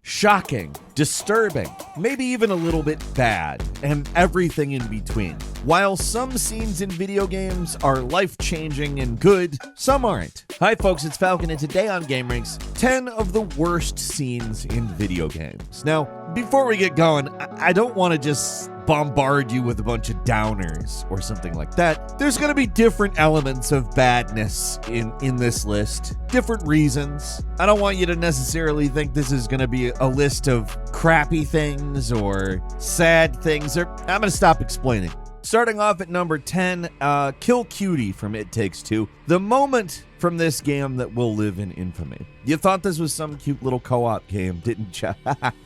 Shocking, disturbing, maybe even a little bit bad, and everything in between. While some scenes in video games are life-changing and good, some aren't. Hi folks, it's Falcon, and today on GameRanks, 10 of the worst scenes in video games. Now, before we get going, I don't want to just bombard you with a bunch of downers or something like that. There's going to be different elements of badness in this list, different reasons. I don't want you to necessarily think this is going to be a list of crappy things or sad things. I'm going to stop explaining. Starting off at number 10, Kill Cutie from It Takes Two. The moment from this game that will live in infamy. You thought this was some cute little co-op game, didn't you?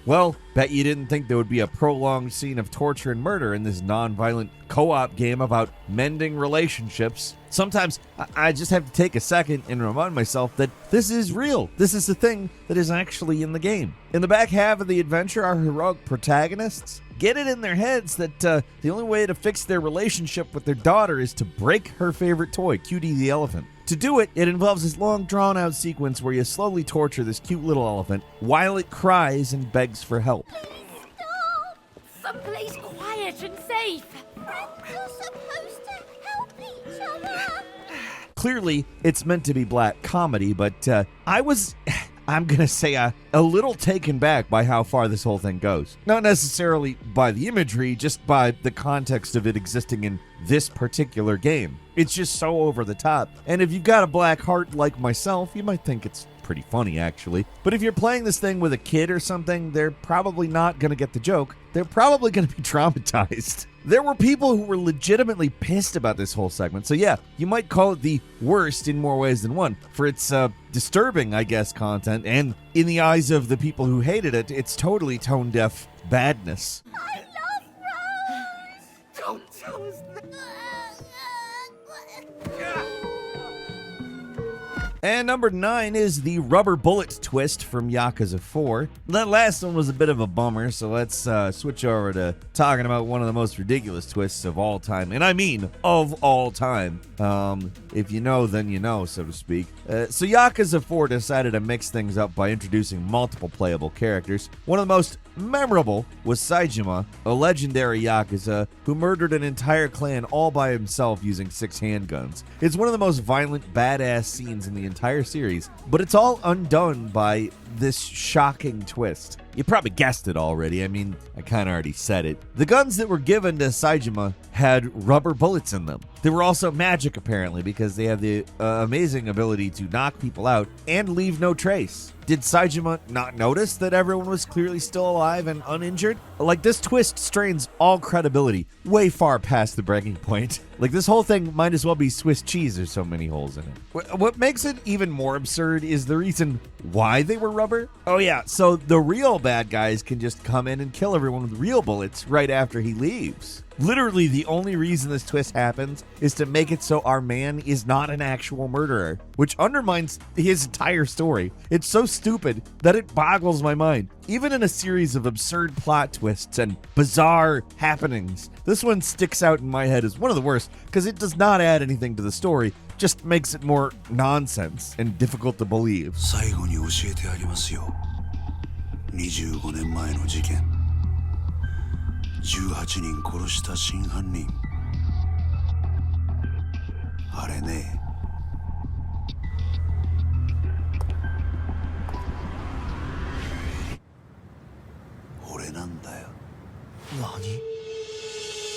Well, bet you didn't think there would be a prolonged scene of torture and murder in this non-violent co-op game about mending relationships. Sometimes I just have to take a second and remind myself that this is real. This is the thing that is actually in the game. In the back half of the adventure, our heroic protagonists get it in their heads that the only way to fix their relationship with their daughter is to break her favorite toy, Cutie the elephant. To do it, it involves this long, drawn-out sequence where you slowly torture this cute little elephant while it cries and begs for help. Stop! Someplace quiet and safe. We're supposed to help each other. Clearly, it's meant to be black comedy, but I'm going to say a little taken back by how far this whole thing goes. Not necessarily by the imagery, just by the context of it existing in this particular game. It's just so over the top. And if you've got a black heart like myself, you might think it's pretty funny, actually. But if you're playing this thing with a kid or something, they're probably not going to get the joke. They're probably going to be traumatized. There were people who were legitimately pissed about this whole segment. So yeah, you might call it the worst in more ways than one. For its disturbing, I guess, content. And in the eyes of the people who hated it, it's totally tone-deaf badness. I love Rose. Don't tell us that. And number 9 is the rubber bullet twist from Yakuza 4. That last one was a bit of a bummer, so let's switch over to talking about one of the most ridiculous twists of all time. And I mean of all time. If you know, then you know, so to speak. So Yakuza 4 decided to mix things up by introducing multiple playable characters. One of the most memorable was Saejima, a legendary Yakuza who murdered an entire clan all by himself using 6 handguns. It's one of the most violent, badass scenes in the entire series, but it's all undone by this shocking twist. You probably guessed it already. I mean, I kind of already said it. The guns that were given to Saejima had rubber bullets in them. They were also magic, apparently, because they have the amazing ability to knock people out and leave no trace. Did Saejima not notice that everyone was clearly still alive and uninjured? Like, this twist strains all credibility way far past the breaking point. Like, this whole thing might as well be Swiss cheese, there's so many holes in it. What makes it even more absurd is the reason why they were rubber. Oh yeah, so the real bad guys can just come in and kill everyone with real bullets right after he leaves. Literally, the only reason this twist happens is to make it so our man is not an actual murderer, which undermines his entire story. It's so stupid that it boggles my mind. Even in a series of absurd plot twists and bizarre happenings, this one sticks out in my head as one of the worst because it does not add anything to the story, just makes it more nonsense and difficult to believe. 最後に教えてあげますよ。25年前の事件。18人殺した真犯人。あれね。俺なんだよ。何?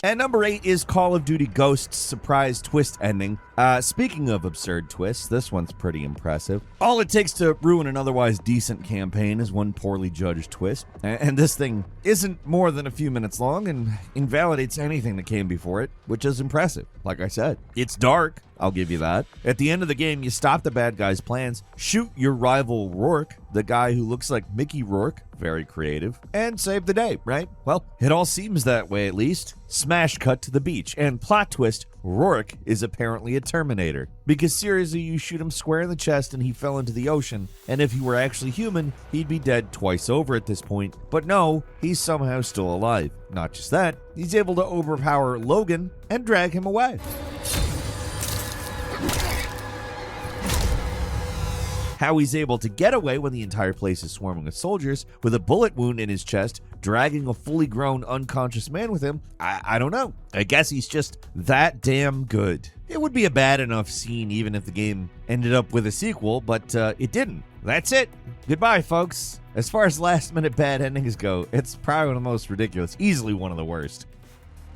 And number 8 is Call of Duty Ghosts' surprise twist ending. Speaking of absurd twists, this one's pretty impressive. All it takes to ruin an otherwise decent campaign is one poorly judged twist. And this thing isn't more than a few minutes long and invalidates anything that came before it, which is impressive. Like I said, it's dark. I'll give you that. At the end of the game, you stop the bad guy's plans, shoot your rival Rourke, the guy who looks like Mickey Rourke, very creative, and save the day, right? Well, it all seems that way at least. Smash cut to the beach, and plot twist, Rourke is apparently a Terminator. Because seriously, you shoot him square in the chest and he fell into the ocean, and if he were actually human, he'd be dead twice over at this point. But no, he's somehow still alive. Not just that, he's able to overpower Logan and drag him away. How he's able to get away when the entire place is swarming with soldiers with a bullet wound in his chest, dragging a fully grown unconscious man with him, I don't know. I guess he's just that damn good. It would be a bad enough scene even if the game ended up with a sequel, but it didn't. That's it. Goodbye, folks. As far as last-minute bad endings go, it's probably one of the most ridiculous, easily one of the worst.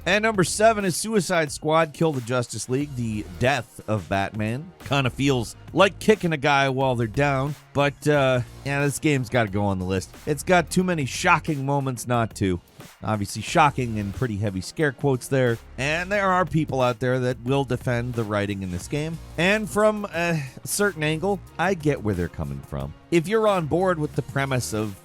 And number 7 is Suicide Squad Kill the Justice League, the death of Batman. Kind of feels like kicking a guy while they're down, but yeah, this game's got to go on the list. It's got too many shocking moments not to. Obviously shocking and pretty heavy scare quotes there. And there are people out there that will defend the writing in this game. And from a certain angle, I get where they're coming from. If you're on board with the premise of,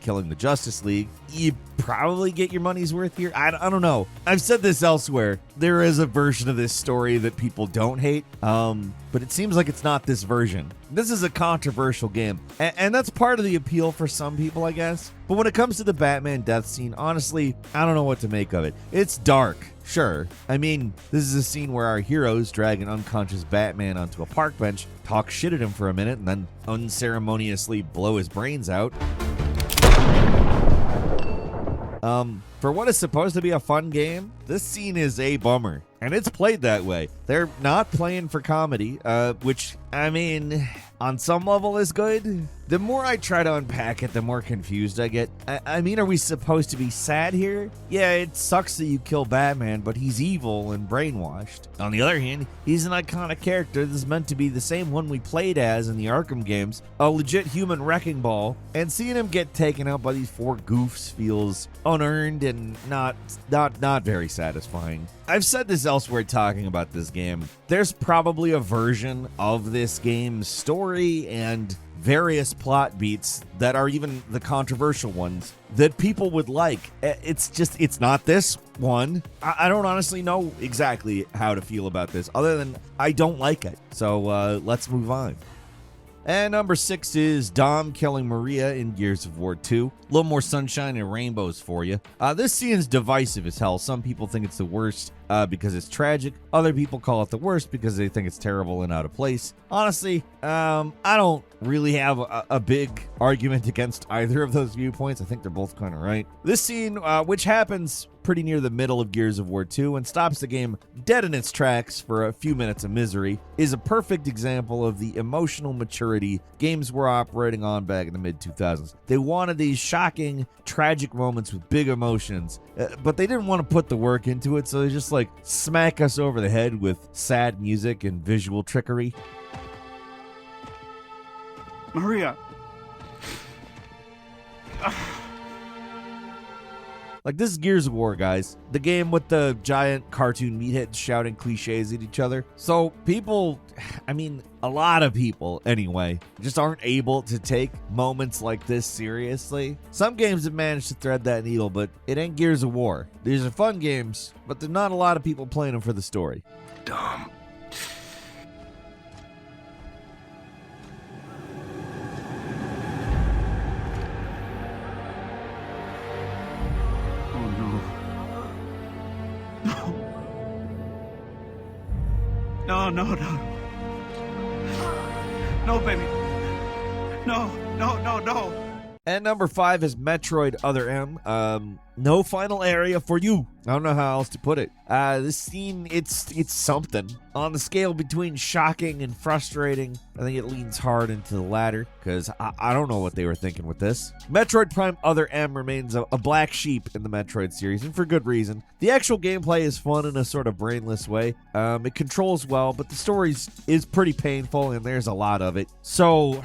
killing the Justice League, you probably get your money's worth here. I don't know. I've said this elsewhere. There is a version of this story that people don't hate, but it seems like it's not this version. This is a controversial game, and that's part of the appeal for some people, I guess. But when it comes to the Batman death scene, honestly, I don't know what to make of it. It's dark, sure. I mean, this is a scene where our heroes drag an unconscious Batman onto a park bench, talk shit at him for a minute, and then unceremoniously blow his brains out. For what is supposed to be a fun game, this scene is a bummer. And it's played that way. They're not playing for comedy, which, I mean, on some level is good. The more I try to unpack it, the more confused I get. I mean, are we supposed to be sad here? Yeah, it sucks that you kill Batman, but he's evil and brainwashed. On the other hand, he's an iconic character that's meant to be the same one we played as in the Arkham games, a legit human wrecking ball, and seeing him get taken out by these 4 goofs feels unearned and not very satisfying. I've said this elsewhere talking about this game. There's probably a version of this game's story and various plot beats that are even the controversial ones that people would like. It's not this one. I don't honestly know exactly how to feel about this other than I don't like it. So let's move on. And number 6 is Dom killing Maria in Gears of War 2. A little more sunshine and rainbows for you. This scene is divisive as hell. Some people think it's the worst because it's tragic. Other people call it the worst because they think it's terrible and out of place. Honestly, I don't really have a big argument against either of those viewpoints. I think they're both kind of right. This scene, which happens pretty near the middle of Gears of War 2 and stops the game dead in its tracks for a few minutes of misery, is a perfect example of the emotional maturity games were operating on back in the mid-2000s. They wanted these shocking, tragic moments with big emotions, but they didn't want to put the work into it, so they just smack us over the head with sad music and visual trickery. Maria. This is Gears of War, guys. The game with the giant cartoon meatheads shouting cliches at each other. So people, a lot of people anyway, just aren't able to take moments like this seriously. Some games have managed to thread that needle, but it ain't Gears of War. These are fun games, but there's not a lot of people playing them for the story. Dom. No. No, baby. No. And number 5 is Metroid Other M. No final area for you. I don't know how else to put it. This scene, it's something. On the scale between shocking and frustrating, I think it leans hard into the latter, because I don't know what they were thinking with this. Metroid Prime Other M remains a black sheep in the Metroid series, and for good reason. The actual gameplay is fun in a sort of brainless way. It controls well, but the story is pretty painful, and there's a lot of it. So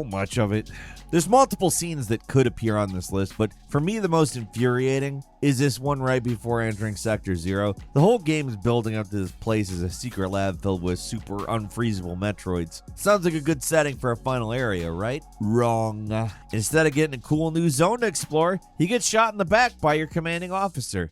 much of it. There's multiple scenes that could appear on this list, but for me the most infuriating is this one right before entering Sector 0. The whole game is building up to this place as a secret lab filled with super unfreezable Metroids. Sounds like a good setting for a final area, right? Wrong. Instead of getting a cool new zone to explore, you get shot in the back by your commanding officer.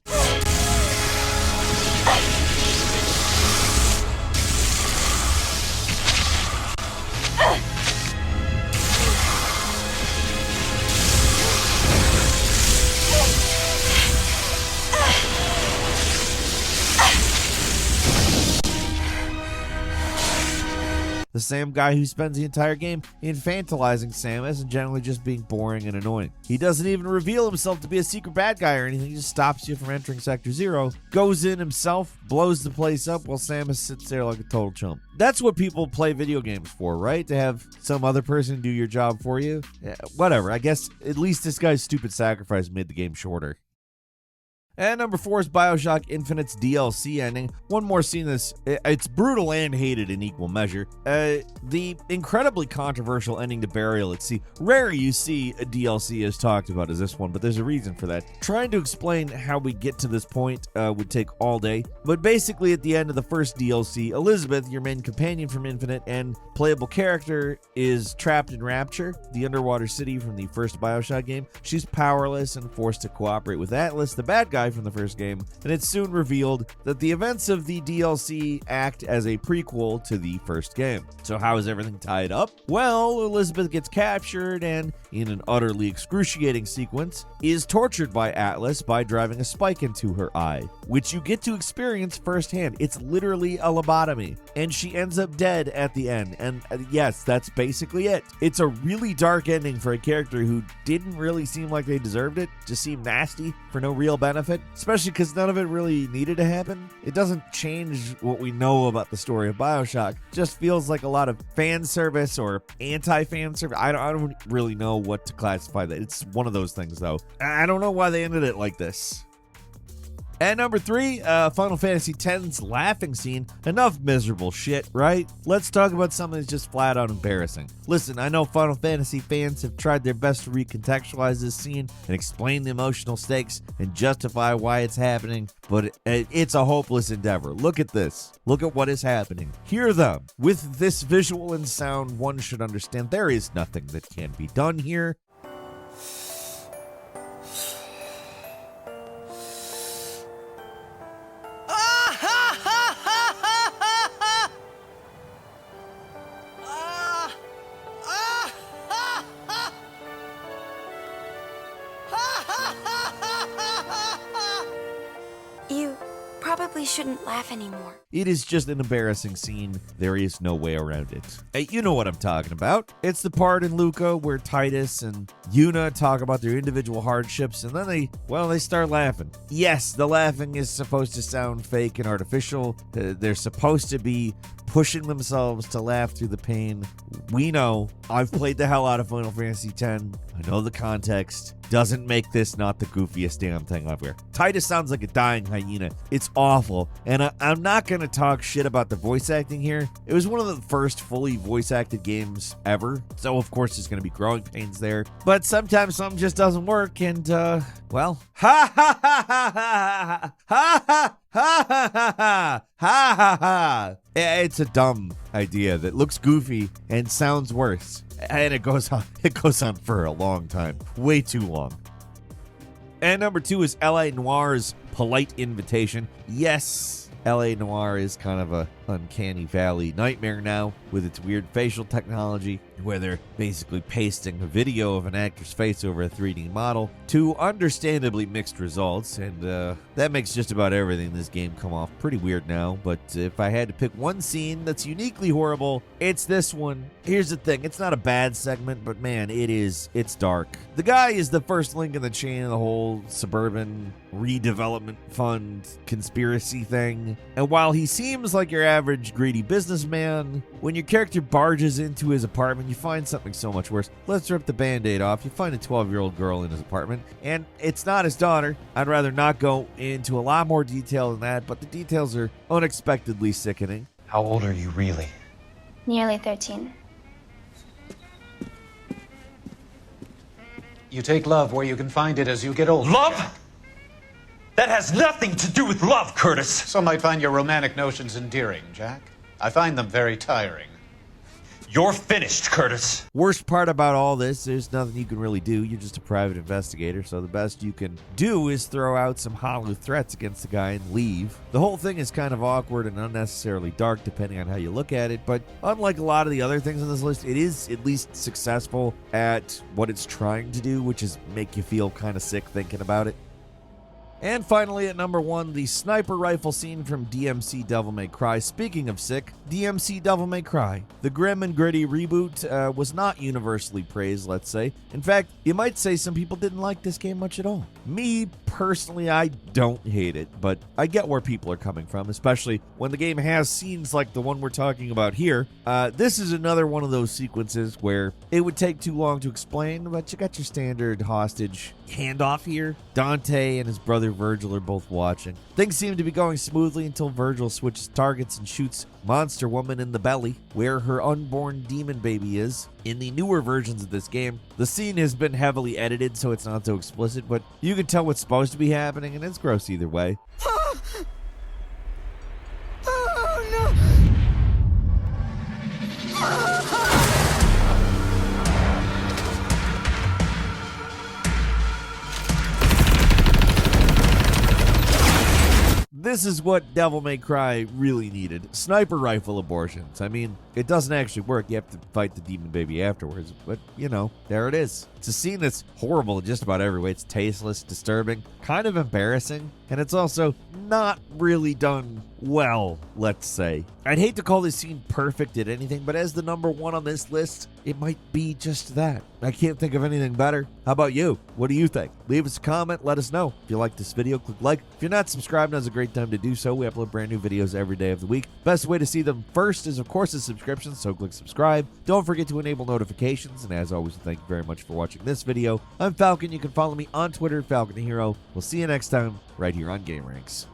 the same guy who spends the entire game infantilizing Samus and generally just being boring and annoying. He doesn't even reveal himself to be a secret bad guy or anything. He just stops you from entering Sector 0, goes in himself, blows the place up while Samus sits there like a total chump. That's what people play video games for, right? To have some other person do your job for you? Yeah, whatever. I guess at least this guy's stupid sacrifice made the game shorter. And number 4 is BioShock Infinite's DLC ending. One more scene that's it's brutal and hated in equal measure. The incredibly controversial ending to Burial at Sea. Rare you see a DLC as talked about as this one, but there's a reason for that. Trying to explain how we get to this point would take all day, but basically at the end of the first DLC, Elizabeth, your main companion from Infinite and playable character, is trapped in Rapture, the underwater city from the first BioShock game. She's powerless and forced to cooperate with Atlas, the bad guy from the first game, and it's soon revealed that the events of the DLC act as a prequel to the first game. So how is everything tied up? Well, Elizabeth gets captured and, in an utterly excruciating sequence, is tortured by Atlas by driving a spike into her eye, which you get to experience firsthand. It's literally a lobotomy, and she ends up dead at the end. And yes, that's basically it. It's a really dark ending for a character who didn't really seem like they deserved it, just seemed nasty for no real benefit, especially because none of it really needed to happen. It doesn't change what we know about the story of BioShock. It just feels like a lot of fan service or anti-fan service. I don't really know what to classify that. It's one of those things, though. I don't know why they ended it like this. At number 3, Final Fantasy X's laughing scene. Enough miserable shit, right? Let's talk about something that's just flat out embarrassing. Listen, I know Final Fantasy fans have tried their best to recontextualize this scene and explain the emotional stakes and justify why it's happening, but it's a hopeless endeavor. Look at this. Look at what is happening. Hear them. With this visual and sound, one should understand there is nothing that can be done here. You probably shouldn't laugh anymore. It is just an embarrassing scene. There is no way around it. Hey, you know what I'm talking about. It's the part in Luca where Titus and Yuna talk about their individual hardships, and then they start laughing. Yes, the laughing is supposed to sound fake and artificial. They're supposed to be pushing themselves to laugh through the pain. We know. I've played the hell out of Final Fantasy X. I know the context. Doesn't make this not the goofiest damn thing ever. Titus sounds like a dying hyena. It's awful. And I'm not going to talk shit about the voice acting here. It was one of the first fully voice acted games ever. So, of course, there's going to be growing pains there. But sometimes something just doesn't work. And, well, ha ha ha ha ha ha ha ha ha ha ha ha ha. It's a dumb idea that looks goofy and sounds worse. And it goes on for a long time. Way too long. And number 2 is L.A. Noir's Polite Invitation. Yes, L.A. Noir is kind of a uncanny valley nightmare now with its weird facial technology where they're basically pasting a video of an actor's face over a 3D model to understandably mixed results, and that makes just about everything in this game come off pretty weird now. But if I had to pick one scene that's uniquely horrible, it's this one. Here's the thing, it's not a bad segment, but man, it's dark. The guy is the first link in the chain of the whole suburban redevelopment fund conspiracy thing, and while he seems like your average greedy businessman, when your character barges into his apartment, you find something so much worse. Let's rip the band-aid off. You find a 12-year-old girl in his apartment, and it's not his daughter. I'd rather not go into a lot more detail than that, but the details are unexpectedly sickening. How old are you really? Nearly 13. You take love where you can find it as you get older. Love? That has nothing to do with love, Curtis. Some might find your romantic notions endearing, Jack. I find them very tiring. You're finished, Curtis. Worst part about all this, there's nothing you can really do. You're just a private investigator, so the best you can do is throw out some hollow threats against the guy and leave. The whole thing is kind of awkward and unnecessarily dark depending on how you look at it, but unlike a lot of the other things on this list, it is at least successful at what it's trying to do, which is make you feel kind of sick thinking about it. And finally, at number 1, the sniper rifle scene from DMC Devil May Cry. Speaking of sick, DMC Devil May Cry. The grim and gritty reboot was not universally praised, let's say. In fact, you might say some people didn't like this game much at all. Me, personally, I don't hate it, but I get where people are coming from, especially when the game has scenes like the one we're talking about here. This is another one of those sequences where it would take too long to explain, but you got your standard hostage handoff here. Dante and his brother Virgil are both watching. Things seem to be going smoothly until Virgil switches targets and shoots Monster Woman in the belly, where her unborn demon baby is. In the newer versions of this game, the scene has been heavily edited so it's not so explicit, but you can tell what's supposed to be happening, and it's gross either way. This is what Devil May Cry really needed. Sniper rifle abortions. I mean, it doesn't actually work. You have to fight the demon baby afterwards. But, you know, there it is. It's a scene that's horrible in just about every way. It's tasteless, disturbing, kind of embarrassing, and it's also not really done well, let's say. I'd hate to call this scene perfect at anything, but as the number 1 on this list, it might be just that. I can't think of anything better. How about you? What do you think? Leave us a comment, let us know. If you like this video, click like. If you're not subscribed, now's a great time to do so. We upload brand new videos every day of the week. Best way to see them first is, of course, a subscription, so click subscribe. Don't forget to enable notifications, and as always, thank you very much for watching this video. I'm Falcon. You can follow me on Twitter, Falcon Hero. We'll see you next time, right here on GameRanks.